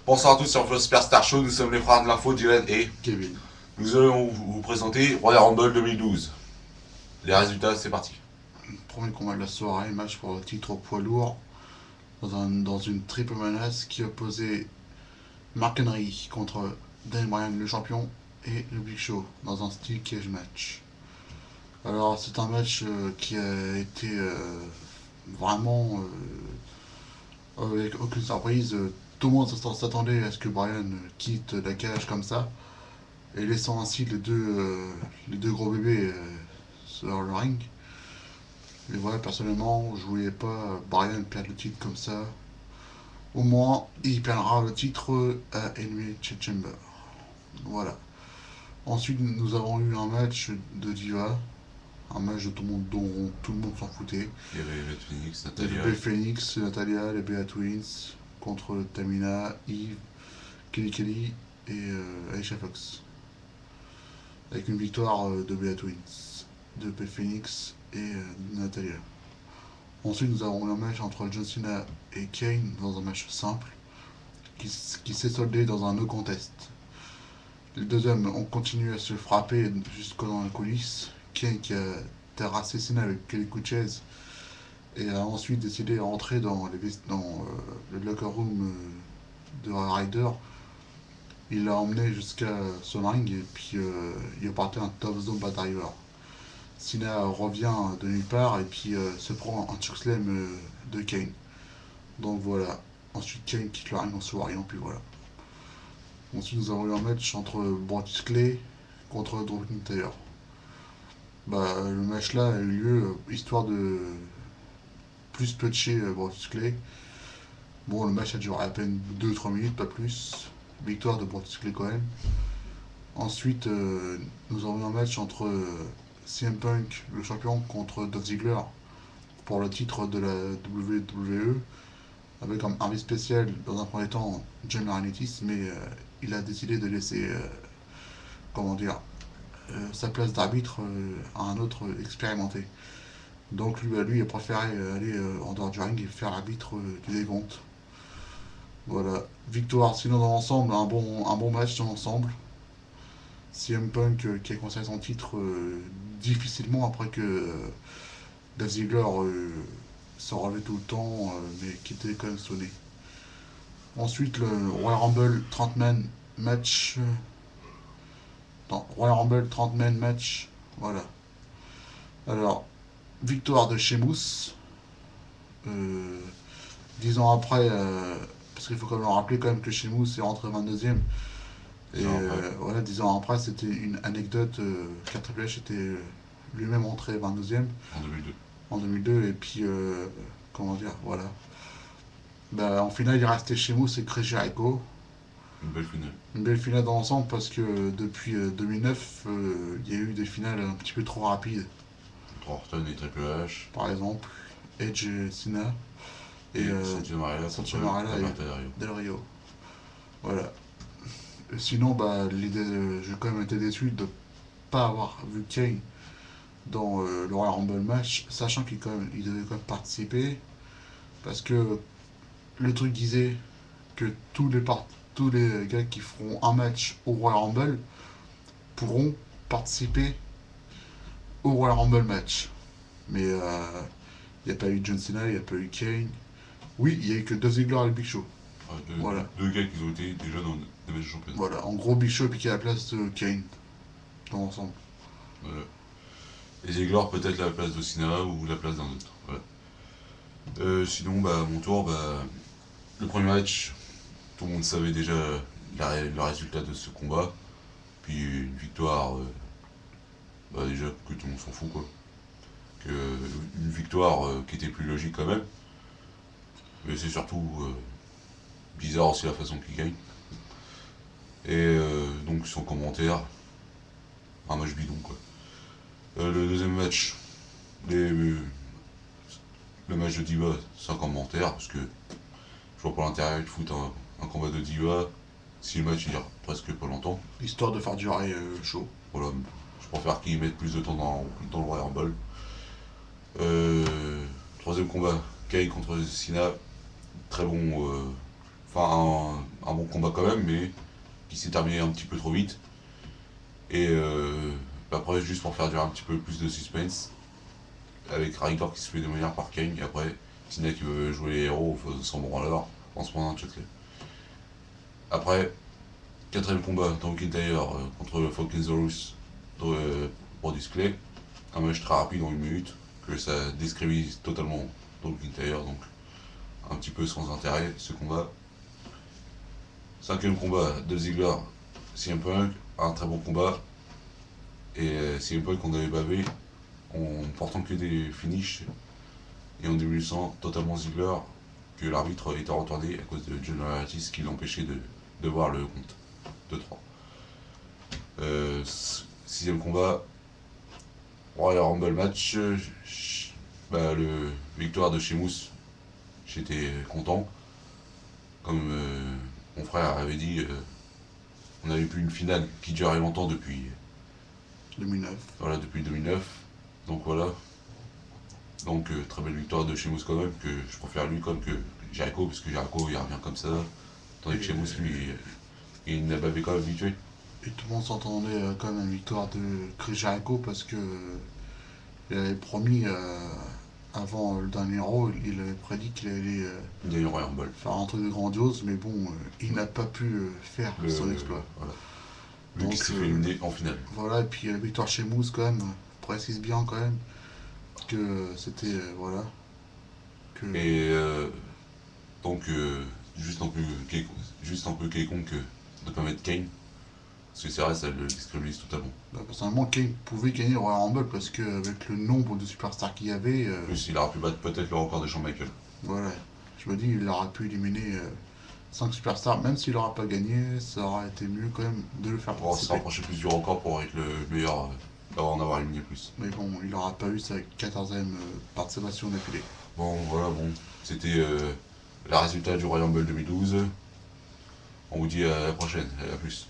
Bonsoir à tous sur le Superstar Show, nous sommes les frères de l'info, Dylan et Kevin. nous allons vous présenter Royal Rumble 2012. Les résultats, c'est parti. Premier combat de la soirée, match pour le titre poids lourd dans une triple menace qui opposait Mark Henry contre Daniel Bryan le champion et le Big Show dans un style cage match. Alors c'est un match qui a été vraiment avec aucune surprise. Tout le monde s'attendait à ce que Bryan quitte la cage comme ça et laissant ainsi les deux gros bébés sur le ring. Mais voilà, personnellement, je voulais pas Bryan perdre le titre comme ça. Au moins, il perdra le titre à Elimination Chamber. Voilà. Ensuite, nous avons eu un match de Diva. Un match de tout le monde, dont tout le monde s'en foutait. Il y avait Beth Phoenix, Il y Natalia. avait Beth Phoenix, Natalia, les Bea Twins contre Tamina, Eve, Kelly et Aisha Fox. Avec une victoire de Bea Twins, de Beth Phoenix et Natalia. Ensuite, nous avons eu un match entre John Cena et Kane dans un match simple qui s'est soldé dans un no contest. Les deux hommes ont continué à se frapper jusqu'au dans la coulisse. Kane qui a terrassé Cena avec quelques coups de chaise et a ensuite décidé de rentrer dans le locker room de Ryder. Il l'a emmené jusqu'à son ring et puis il a porté un top zone bad driver. Cena revient de nulle part et puis se prend un chokeslam de Kane. Donc voilà. Ensuite Kane quitte le ring en souriant, puis voilà. Ensuite nous avons eu un match entre Brodus Clay contre Drew McIntyre. Le match là a eu lieu histoire de plus puncher Brodus Clay. Bon, le match a duré à peine 2-3 minutes, pas plus. Victoire de Brodus Clay quand même. Ensuite, nous avons eu un match entre CM Punk, le champion, contre Dolph Ziggler pour le titre de la WWE, avec un invité spécial dans un premier temps, John Laurinaitis, mais il a décidé de laisser, comment dire, sa place d'arbitre à un autre expérimenté. Donc lui a préféré aller en dehors du ring et faire l'arbitre du décompte. Voilà, victoire sinon dans l'ensemble, un bon match dans l'ensemble. CM Punk qui a conservé son titre difficilement après que Dolph Ziggler s'en relevait tout le temps, mais qui était quand même sonné. Ensuite, le Royal Rumble 30 man match. Royal Rumble 30 man match. Voilà. Alors, victoire de Sheamus. 10 ans après, parce qu'il faut quand même rappeler quand même que Sheamus est rentré 22e. Et voilà, 10 ans après, c'était une anecdote car Triple H était lui-même rentré 22e En 2002. en 2002. Et puis, comment dire, voilà. En finale, il restait Sheamus et Chris Jericho. Une belle finale. Une belle finale dans l'ensemble parce que depuis 2009, il y a eu des finales un petit peu trop rapides. Entre Orton et Triple H. Par exemple, Edge et Cena. Et Santos Marella Santos Marella et Del Rio. Voilà. Sinon, j'ai quand même été déçu de ne pas avoir vu Kane dans le Royal Rumble match, sachant qu'il devait quand même participer. Parce que le truc disait que tous les gars qui feront un match au Royal Rumble pourront participer au Royal Rumble match. Mais il n'y a pas eu John Cena, il n'y a pas eu Kane. Oui, il n'y a eu que Dolph Ziggler et le Big Show. Voilà. Deux gars qui ont été déjà dans des matchs de championnat. Voilà, en gros, Big Show piqué à la place de Kane dans l'ensemble. Voilà. Et Ziggler peut-être la place de Cena ou la place d'un autre. Voilà. Sinon, mon tour, le premier match, tout le monde savait déjà le résultat de ce combat. Puis une victoire, déjà que tout le monde s'en fout quoi. Une victoire qui était plus logique quand même. Mais c'est surtout bizarre aussi la façon qu'il gagne. Et donc sans commentaire, un match bidon quoi. Le deuxième match, le match de Diva, sans commentaire, parce que je vois pas l'intérêt de foutre un combat de Diva si le match il dure presque pas longtemps. Histoire de faire durer chaud. Voilà, je préfère qu'ils mettent plus de temps dans le Royal Rumble. Troisième combat, Kane contre Cena. Très bon. un bon combat quand même, mais qui s'est terminé un petit peu trop vite. Et après, juste pour faire durer un petit peu plus de suspense, avec Ryder qui se fait démolir par Kane, et après, Cena qui veut jouer les héros, son branleur, en se prenant un choc. Après, quatrième combat dans McIntyre contre Falcons Brodus Clay, un match très rapide en 1 minute, que ça décrédibilise totalement dans McIntyre, donc un petit peu sans intérêt ce combat. Cinquième combat, Dolph Ziggler, CM Punk, un très bon combat. Et CM Punk, on avait bavé en portant que des finishes et en démolissant totalement Ziggler, que l'arbitre était retourné à cause de John Laurinaitis qui l'empêchait de voir le compte de 3. Sixième combat, Royal Rumble match, le victoire de Sheamus, j'étais content. Comme mon frère avait dit, on n'avait plus une finale qui durait longtemps depuis 2009. Voilà, depuis 2009. Donc voilà. Donc très belle victoire de Sheamus quand même, que je préfère lui comme que Jericho, parce que Jericho il revient comme ça. Tandis que Sheamus lui, il n'a pas fait quand même habitué. Et tout le monde s'entendait quand même à la victoire de Chris Jericho parce que il avait promis avant le dernier Raw, il avait prédit qu'il allait Il y a eu Royal Rumble. faire un truc de grandiose, mais bon, il n'a pas pu faire son exploit. Voilà. Lui Donc qui s'est fait éliminer en finale. voilà, et puis la victoire chez Moose quand même précise bien quand même que c'était voilà que Et donc juste un peu quelconque de ne pas mettre Kane. Parce que c'est vrai, ça le discrédite totalement. personnellement Kane pouvait gagner le Royal Rumble parce que avec le nombre de superstars qu'il y avait, En plus, il aurait pu battre peut-être le record de Shawn Michaels. voilà, je me dis il aurait pu éliminer 5 superstars, même s'il n'aura pas gagné, ça aurait été mieux quand même de le faire Pour se participer. rapprocher plus du record pour être le meilleur, en avoir éliminé plus. Mais bon, il n'aura pas eu sa 14e participation d'affilée. Bon, voilà, bon. C'était le résultat du Royal Rumble 2012. On vous dit à la prochaine, à plus.